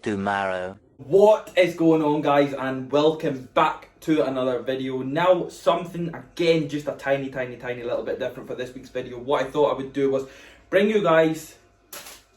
tomorrow. What is going on, guys, and welcome back to another video. Now, something again, just a tiny little bit different for this week's video. What I thought I would do was bring you guys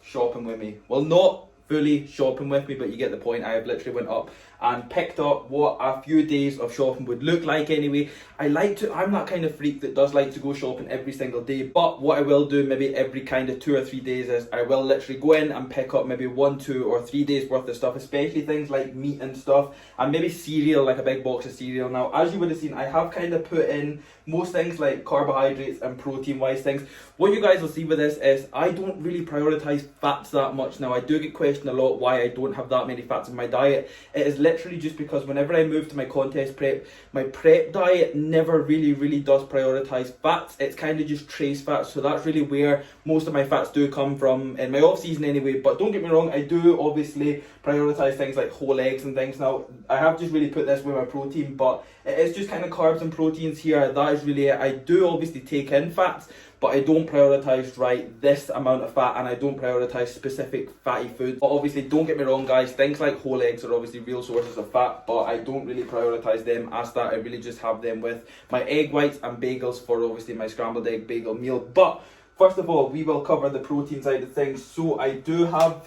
shopping with me. Well, not fully shopping with me, but you get the point. I have literally went up and picked up what a few days of shopping would look like anyway. I'm that kind of freak that does like to go shopping every single day, but what I will do maybe every kind of 2 or 3 days is I will literally go in and pick up maybe 1, 2 or 3 days worth of stuff, especially things like meat and stuff, and maybe cereal, like a big box of cereal. Now, as you would have seen, I have kind of put in most things like carbohydrates and protein wise things. What you guys will see with this is I don't really prioritize fats that much. Now, I do get questioned a lot why I don't have that many fats in my diet. It is literally just because whenever I move to my contest prep, my prep diet never really does prioritize fats. It's kind of just trace fats, so that's really where most of my fats do come from in my off season anyway. But don't get me wrong, I do obviously prioritize things like whole eggs and things. Now, I have just really put this with my protein, but it is just kind of carbs and proteins here. That is really it. I do obviously take in fats, but I don't prioritize this amount of fat, and I don't prioritize specific fatty foods. But obviously, don't get me wrong, guys, things like whole eggs are obviously real sources of fat, but I don't really prioritize them as that. I really just have them with my egg whites and bagels for obviously my scrambled egg bagel meal. But first of all, we will cover the protein side of things. So I do have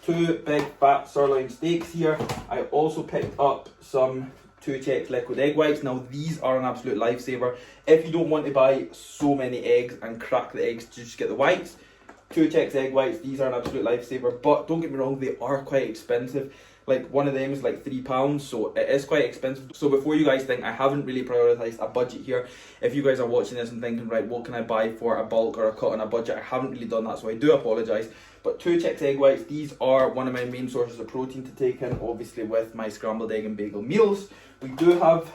2 big fat sirloin steaks here. I also picked up some 2 Chex liquid egg whites. Now, these are an absolute lifesaver. If you don't want to buy so many eggs and crack the eggs to just get the whites, 2 Chex egg whites, these are an absolute lifesaver. But don't get me wrong, they are quite expensive. Like, one of them is like £3, so it is quite expensive. So before you guys think, I haven't really prioritized a budget here. If you guys are watching this and thinking, right, what can I buy for a bulk or a cut on a budget, I haven't really done that, so I do apologise. But 2 Chex egg whites, these are one of my main sources of protein to take in, obviously with my scrambled egg and bagel meals. We do have,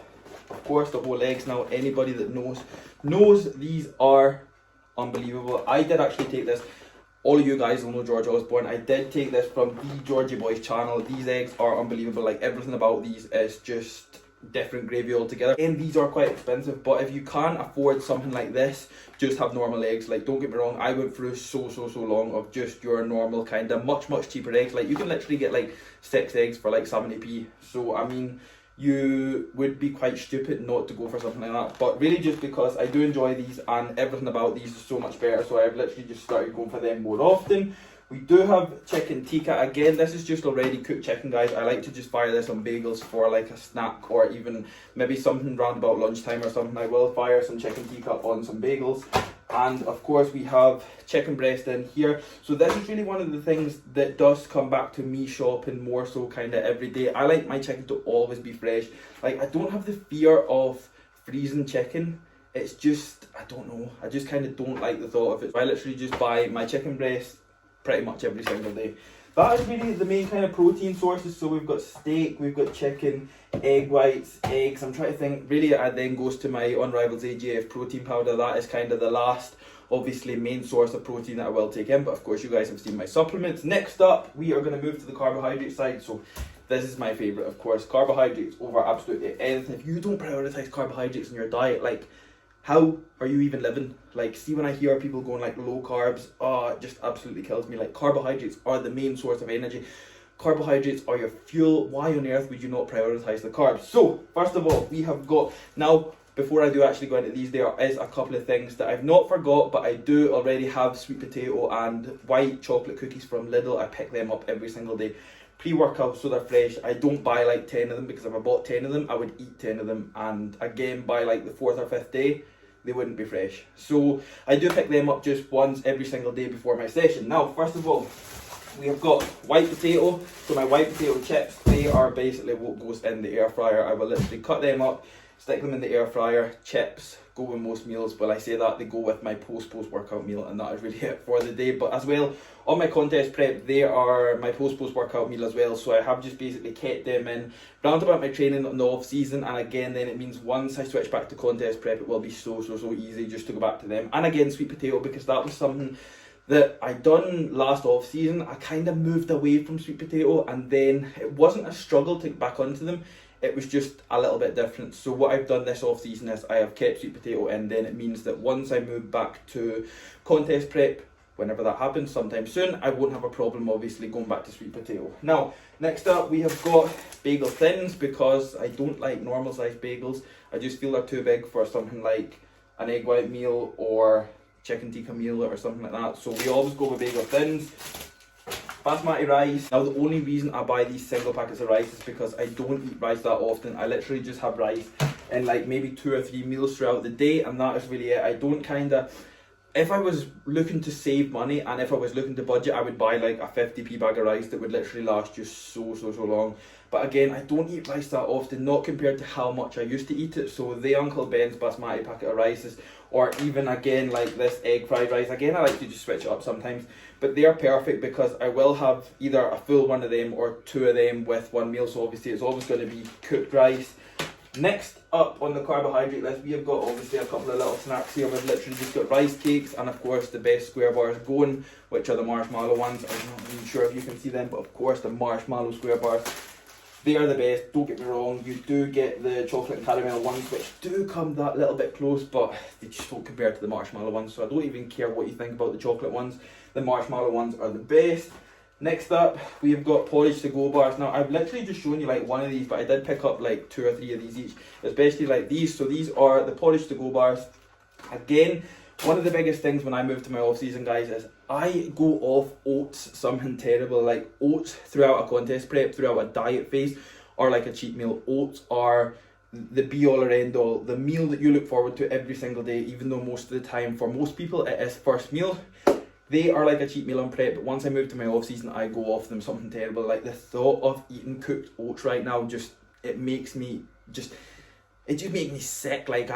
of course, the whole eggs. Now, anybody that knows these are unbelievable. I did actually take this. All of you guys will know George Osborne. I did take this from the Georgie Boys channel. These eggs are unbelievable. Like, everything about these is just different gravy altogether. And these are quite expensive, but if you can't afford something like this, just have normal eggs. Like, don't get me wrong, I went through so long of just your normal kind of much cheaper eggs. Like, you can literally get like 6 eggs for like 70p. So I mean, you would be quite stupid not to go for something like that. But really, just because I do enjoy these and everything about these is so much better, so I've literally just started going for them more often. We do have chicken tikka. Again, this is just already cooked chicken, guys. I like to just fire this on bagels for like a snack, or even maybe something round about lunchtime or something. I will fire some chicken tikka on some bagels. And of course, we have chicken breast in here. So this is really one of the things that does come back to me shopping more so kind of every day. I like my chicken to always be fresh. Like, I don't have the fear of freezing chicken. It's just, I don't know, I just kind of don't like the thought of it. So I literally just buy my chicken breast pretty much every single day. That is really the main kind of protein sources. So we've got steak, we've got chicken, egg whites, eggs. I'm trying to think. Really, it then goes to my Unrivals AGF protein powder. That is kind of the last, obviously, main source of protein that I will take in. But of course, you guys have seen my supplements. Next up, we are going to move to the carbohydrate side. So this is my favourite, of course. Carbohydrates over absolutely anything. If you don't prioritise carbohydrates in your diet, like, how are you even living? Like, see, when I hear people going like low carbs, oh, it just absolutely kills me. Like, carbohydrates are the main source of energy. Carbohydrates are your fuel. Why on earth would you not prioritize the carbs? So, first of all, we have got, now, before I do actually go into these, there is a couple of things that I've not forgot, but I do already have sweet potato and white chocolate cookies from Lidl. I pick them up every single day. Pre-workout, so they're fresh. I don't buy like 10 of them, because if I bought 10 of them, I would eat 10 of them. And again, by like the 4th or 5th day, they wouldn't be fresh. So I do pick them up just once every single day before my session. Now, first of all, we have got white potato. So my white potato chips, they are basically what goes in the air fryer. I will literally cut them up, stick them in the air fryer. Chips go with most meals. Well, I say that, they go with my post-workout meal, and that is really it for the day. But as well, on my contest prep, they are my post-workout meal as well. So I have just basically kept them in round about my training in the off season. And again, then it means once I switch back to contest prep, it will be so easy just to go back to them. And again, sweet potato, because that was something that I done last off season. I kind of moved away from sweet potato, and then it wasn't a struggle to get back onto them. It was just a little bit different. So what I've done this off season is I have kept sweet potato in. Then it means that once I move back to contest prep, whenever that happens sometime soon, I won't have a problem obviously going back to sweet potato. Now, next up we have got bagel thins, because I don't like normal sized bagels. I just feel they're too big for something like an egg white meal or chicken tikka meal or something like that. So we always go with bagel thins. Basmati rice. Now the only reason I buy these single packets of rice is because I don't eat rice that often. I literally just have rice in like maybe 2 or 3 meals throughout the day, and that is really it. I don't if I was looking to save money and if I was looking to budget, I would buy like a 50p bag of rice that would literally last you so long. But again, I don't eat rice that often, not compared to how much I used to eat it. So the Uncle Ben's basmati packet of rices, or even again like this egg fried rice, again I like to just switch it up sometimes, but they are perfect because I will have either a full one of them or 2 of them with one meal. So obviously it's always going to be cooked rice. Next up on the carbohydrate list, we have got obviously a couple of little snacks here. We've literally just got rice cakes and of course the best square bars going, which are the marshmallow ones. I'm not even sure if you can see them, but of course the marshmallow square bars, they are the best. Don't get me wrong, you do get the chocolate and caramel ones, which do come that little bit close, but they just don't compare to the marshmallow ones. So I don't even care what you think about the chocolate ones. The marshmallow ones are the best. Next up, we have got porridge to go bars. Now, I've literally just shown you like one of these, but I did pick up like 2 or 3 of these each, especially like these. So these are the porridge to go bars. Again, one of the biggest things when I move to my off season, guys, is I go off oats something terrible. Like oats throughout a contest prep, throughout a diet phase, or like a cheat meal. Oats are the be all or end all, the meal that you look forward to every single day, even though most of the time for most people it is first meal. They are like a cheat meal on prep, but once I move to my off season, I go off them something terrible. Like the thought of eating cooked oats right now, it makes me sick. Like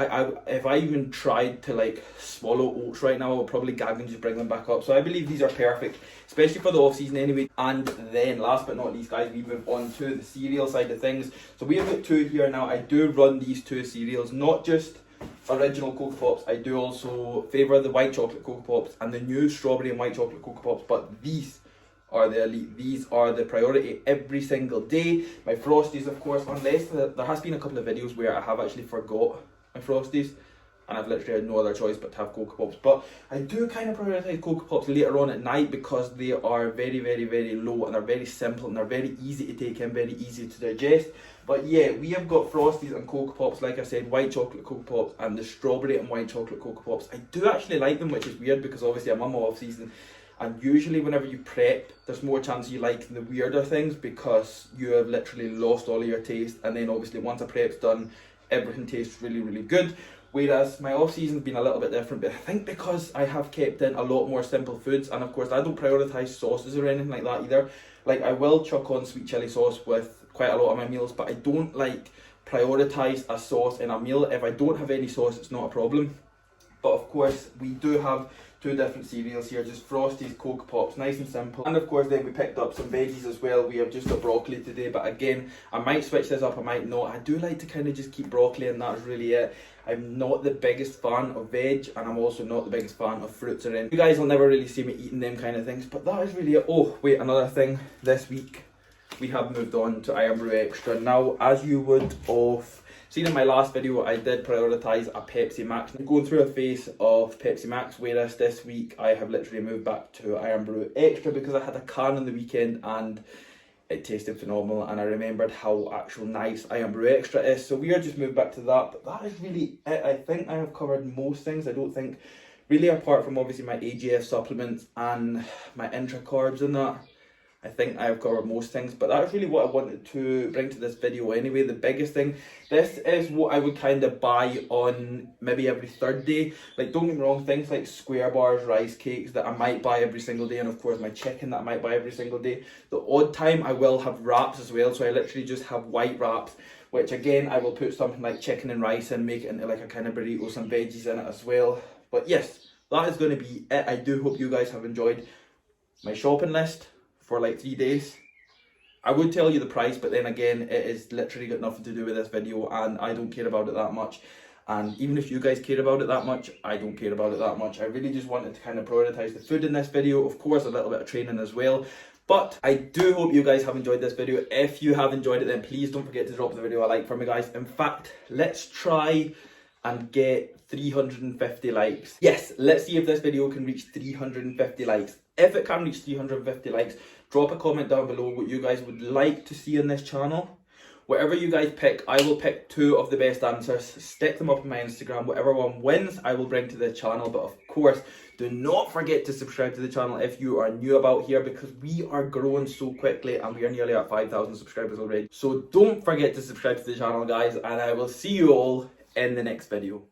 if I even tried to like swallow oats right now, I would probably gag and just bring them back up. So I believe these are perfect, especially for the off season anyway. And then last but not least, guys, we move on to the cereal side of things. So we have got 2 here now. I do run these 2 cereals, not just original Cocoa Pops. I do also favour the white chocolate Cocoa Pops and the new strawberry and white chocolate Cocoa Pops, but these are the elite. These are the priority every single day. My Frosties, of course, unless there has been a couple of videos where I have actually forgot my Frosties and I've literally had no other choice but to have Cocoa Pops. But I do kind of prioritise Cocoa Pops later on at night because they are very low and they're very simple and they're very easy to take in, very easy to digest. But yeah, we have got Frosties and Cocoa Pops, like I said, white chocolate Cocoa Pops and the strawberry and white chocolate Cocoa Pops. I do actually like them, which is weird because obviously I'm on my off season. And usually whenever you prep, there's more chance you like the weirder things because you have literally lost all of your taste. And then obviously once a prep's done, everything tastes really good. Whereas my off season's been a little bit different, but I think because I have kept in a lot more simple foods, and of course I don't prioritise sauces or anything like that either. Like I will chuck on sweet chilli sauce with quite a lot of my meals, but I don't like prioritise a sauce in a meal. If I don't have any sauce, it's not a problem. But of course we do have 2 different cereals here, just Frosties, Cocoa Pops, nice and simple. And of course then we picked up some veggies as well. We have just got broccoli today, but again, I might switch this up, I might not. I do like to kind of just keep broccoli and that's really it. I'm not the biggest fan of veg and I'm also not the biggest fan of fruits or anything. You guys will never really see me eating them kind of things, but that is really it. Oh wait, another thing, this week we have moved on to Iron Brew Extra. Now, as you would have seen in my last video, I did prioritise a Pepsi Max. I'm going through a phase of Pepsi Max, whereas this week I have literally moved back to Iron Brew Extra because I had a can on the weekend and it tasted phenomenal and I remembered how actual nice Iron Brew Extra is. So we are just moved back to that, but that is really it. I think I have covered most things. I don't think, really apart from obviously my AGF supplements and my intra carbs and that, I think I have covered most things, but that's really what I wanted to bring to this video anyway. The biggest thing, this is what I would kind of buy on maybe every 3rd day. Like, don't get me wrong, things like square bars, rice cakes that I might buy every single day, and of course my chicken that I might buy every single day. The odd time I will have wraps as well, so I literally just have white wraps, which again I will put something like chicken and rice and make it into like a kind of burrito, some veggies in it as well. But yes, that is going to be it. I do hope you guys have enjoyed my shopping list for like 3 days. I would tell you the price, but then again, it is literally got nothing to do with this video and I don't care about it that much. And even if you guys care about it that much, I don't care about it that much. I really just wanted to kind of prioritise the food in this video. Of course, a little bit of training as well. But I do hope you guys have enjoyed this video. If you have enjoyed it, then please don't forget to drop the video a like for me, guys. In fact, let's try and get 350 likes. Yes, let's see if this video can reach 350 likes. If it can reach 350 likes, drop a comment down below what you guys would like to see on this channel. Whatever you guys pick, I will pick 2 of the best answers, stick them up on my Instagram. Whatever one wins, I will bring to the channel. But of course, do not forget to subscribe to the channel if you are new about here, because we are growing so quickly and we are nearly at 5,000 subscribers already. So don't forget to subscribe to the channel, guys, and I will see you all in the next video.